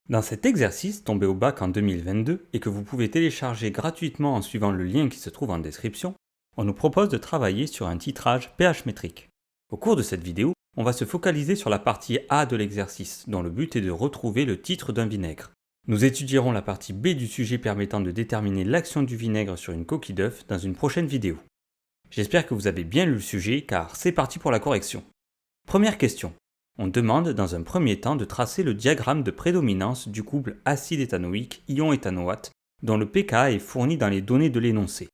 Dans cet exercice tombé au bac en 2022 et que vous pouvez télécharger gratuitement en suivant le lien qui se trouve en description, on nous propose de travailler sur un titrage pH métrique. Au cours de cette vidéo, on va se focaliser sur la partie A de l'exercice, dont le but est de retrouver le titre d'un vinaigre. Nous étudierons la partie B du sujet permettant de déterminer l'action du vinaigre sur une coquille d'œuf dans une prochaine vidéo. J'espère que vous avez bien lu le sujet car c'est parti pour la correction. Première question. On demande dans un premier temps de tracer le diagramme de prédominance du couple acide éthanoïque ion éthanoate dont le pKa est fourni dans les données de l'énoncé.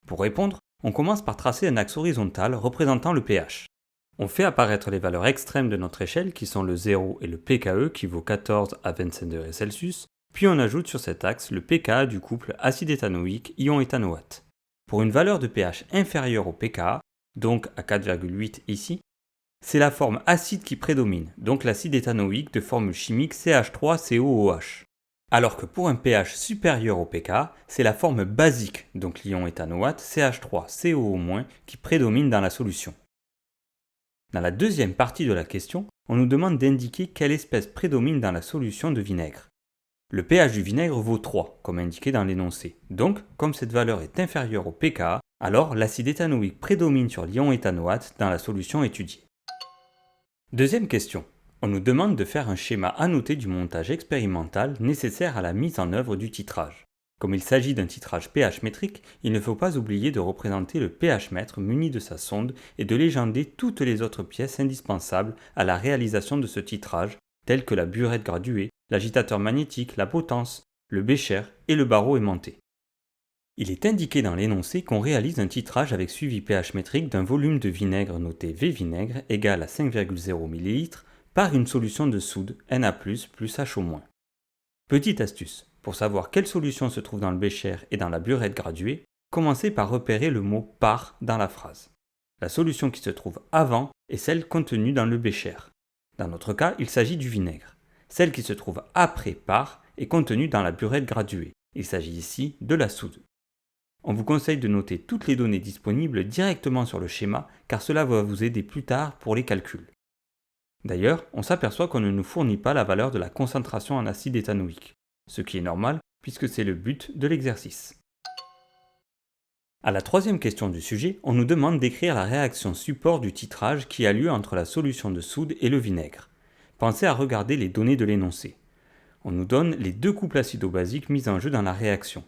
Pour répondre, on commence par tracer un axe horizontal représentant le pH. On fait apparaître les valeurs extrêmes de notre échelle qui sont le 0 et le pKe qui vaut 14 à 25 degrés Celsius, puis on ajoute sur cet axe le pKa du couple acide éthanoïque ion éthanoate. Pour une valeur de pH inférieure au pKa, donc à 4,8 ici, c'est la forme acide qui prédomine, donc l'acide éthanoïque de formule chimique CH3COOH. Alors que pour un pH supérieur au pKa, c'est la forme basique, donc l'ion éthanoate CH3COO- qui prédomine dans la solution. Dans la deuxième partie de la question, on nous demande d'indiquer quelle espèce prédomine dans la solution de vinaigre. Le pH du vinaigre vaut 3, comme indiqué dans l'énoncé. Donc, comme cette valeur est inférieure au pKa, alors l'acide éthanoïque prédomine sur l'ion éthanoate dans la solution étudiée. Deuxième question. On nous demande de faire un schéma annoté du montage expérimental nécessaire à la mise en œuvre du titrage. Comme il s'agit d'un titrage pH métrique, il ne faut pas oublier de représenter le pH mètre muni de sa sonde et de légender toutes les autres pièces indispensables à la réalisation de ce titrage, telles que la burette graduée, l'agitateur magnétique, la potence, le bécher et le barreau aimanté. Il est indiqué dans l'énoncé qu'on réalise un titrage avec suivi pH métrique d'un volume de vinaigre noté V vinaigre égal à 5,0 ml par une solution de soude Na+, plus HO-. Petite astuce, pour savoir quelle solution se trouve dans le bécher et dans la burette graduée, commencez par repérer le mot par dans la phrase. La solution qui se trouve avant est celle contenue dans le bécher. Dans notre cas, il s'agit du vinaigre. Celle qui se trouve après par est contenue dans la burette graduée. Il s'agit ici de la soude. On vous conseille de noter toutes les données disponibles directement sur le schéma car cela va vous aider plus tard pour les calculs. D'ailleurs, on s'aperçoit qu'on ne nous fournit pas la valeur de la concentration en acide éthanoïque, ce qui est normal puisque c'est le but de l'exercice. À la troisième question du sujet, on nous demande d'écrire la réaction support du titrage qui a lieu entre la solution de soude et le vinaigre. Pensez à regarder les données de l'énoncé. On nous donne les deux couples acido-basiques mis en jeu dans la réaction.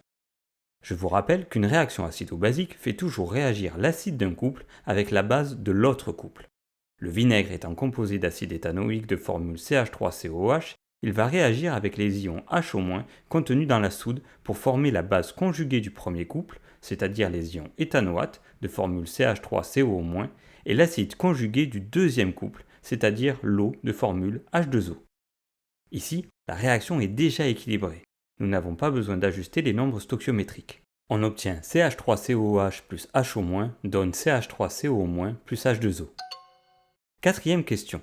Je vous rappelle qu'une réaction acido-basique fait toujours réagir l'acide d'un couple avec la base de l'autre couple. Le vinaigre étant composé d'acide éthanoïque de formule CH3COOH, il va réagir avec les ions HO- contenus dans la soude pour former la base conjuguée du premier couple, c'est-à-dire les ions éthanoates de formule CH3COO- et l'acide conjugué du deuxième couple, c'est-à-dire l'eau de formule H2O. Ici, la réaction est déjà équilibrée. Nous n'avons pas besoin d'ajuster les nombres stoichiométriques. On obtient CH3COOH plus HO- donne CH3COO- plus H2O. Quatrième question.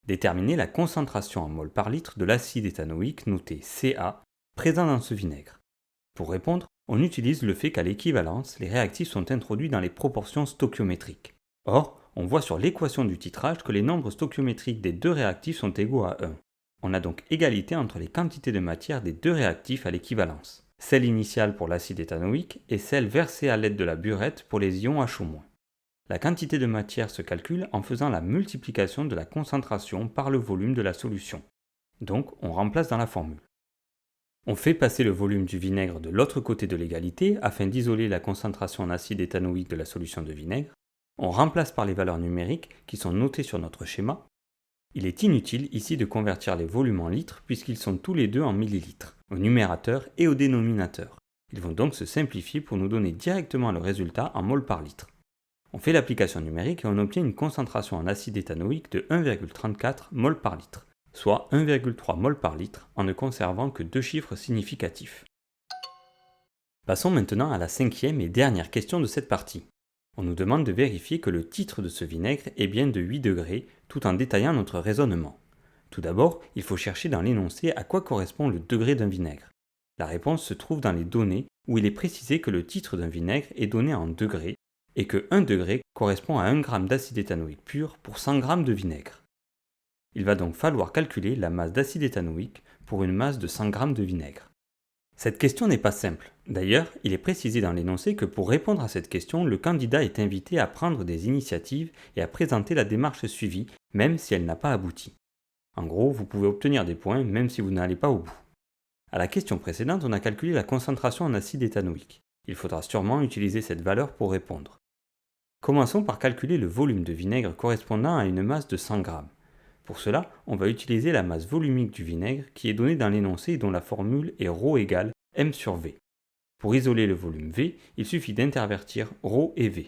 Déterminer la concentration en mol par litre de l'acide éthanoïque noté Ca présent dans ce vinaigre. Pour répondre, on utilise le fait qu'à l'équivalence, les réactifs sont introduits dans les proportions stoichiométriques. Or, on voit sur l'équation du titrage que les nombres stoichiométriques des deux réactifs sont égaux à 1. On a donc égalité entre les quantités de matière des deux réactifs à l'équivalence, celle initiale pour l'acide éthanoïque et celle versée à l'aide de la burette pour les ions HO-. La quantité de matière se calcule en faisant la multiplication de la concentration par le volume de la solution. Donc on remplace dans la formule. On fait passer le volume du vinaigre de l'autre côté de l'égalité afin d'isoler la concentration en acide éthanoïque de la solution de vinaigre. On remplace par les valeurs numériques qui sont notées sur notre schéma. Il est inutile ici de convertir les volumes en litres puisqu'ils sont tous les deux en millilitres, au numérateur et au dénominateur. Ils vont donc se simplifier pour nous donner directement le résultat en mol par litre. On fait l'application numérique et on obtient une concentration en acide éthanoïque de 1,34 mol par litre, soit 1,3 mol par litre en ne conservant que deux chiffres significatifs. Passons maintenant à la cinquième et dernière question de cette partie. On nous demande de vérifier que le titre de ce vinaigre est bien de 8 degrés tout en détaillant notre raisonnement. Tout d'abord, il faut chercher dans l'énoncé à quoi correspond le degré d'un vinaigre. La réponse se trouve dans les données où il est précisé que le titre d'un vinaigre est donné en degrés et que 1 degré correspond à 1 g d'acide éthanoïque pur pour 100 g de vinaigre. Il va donc falloir calculer la masse d'acide éthanoïque pour une masse de 100 g de vinaigre. Cette question n'est pas simple. D'ailleurs, il est précisé dans l'énoncé que pour répondre à cette question, le candidat est invité à prendre des initiatives et à présenter la démarche suivie, même si elle n'a pas abouti. En gros, vous pouvez obtenir des points même si vous n'allez pas au bout. À la question précédente, on a calculé la concentration en acide éthanoïque. Il faudra sûrement utiliser cette valeur pour répondre. Commençons par calculer le volume de vinaigre correspondant à une masse de 100 g. Pour cela, on va utiliser la masse volumique du vinaigre qui est donnée dans l'énoncé et dont la formule est ρ égale m sur v. Pour isoler le volume V, il suffit d'intervertir ρ et V.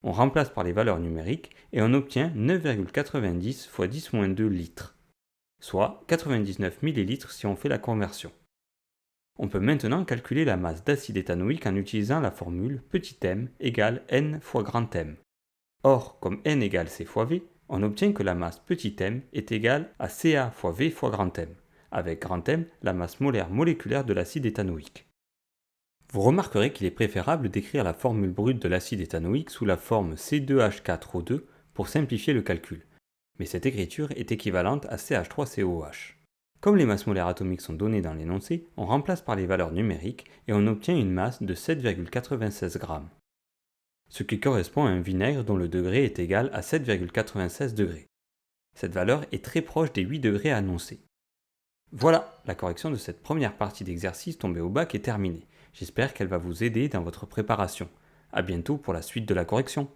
On remplace par les valeurs numériques et on obtient 9,90 x 10-2 litres, soit 99 ml si on fait la conversion. On peut maintenant calculer la masse d'acide éthanoïque en utilisant la formule petit m égale n fois grand M. Or, comme n égale c fois v, on obtient que la masse petit m est égale à Ca fois v fois grand M, avec grand M la masse molaire moléculaire de l'acide éthanoïque. Vous remarquerez qu'il est préférable d'écrire la formule brute de l'acide éthanoïque sous la forme C2H4O2 pour simplifier le calcul, mais cette écriture est équivalente à CH3COH. Comme les masses molaires atomiques sont données dans l'énoncé, on remplace par les valeurs numériques et on obtient une masse de 7,96 g, ce qui correspond à un vinaigre dont le degré est égal à 7,96 degrés. Cette valeur est très proche des 8 degrés annoncés. Voilà, la correction de cette première partie d'exercice tombée au bac est terminée. J'espère qu'elle va vous aider dans votre préparation. A bientôt pour la suite de la correction.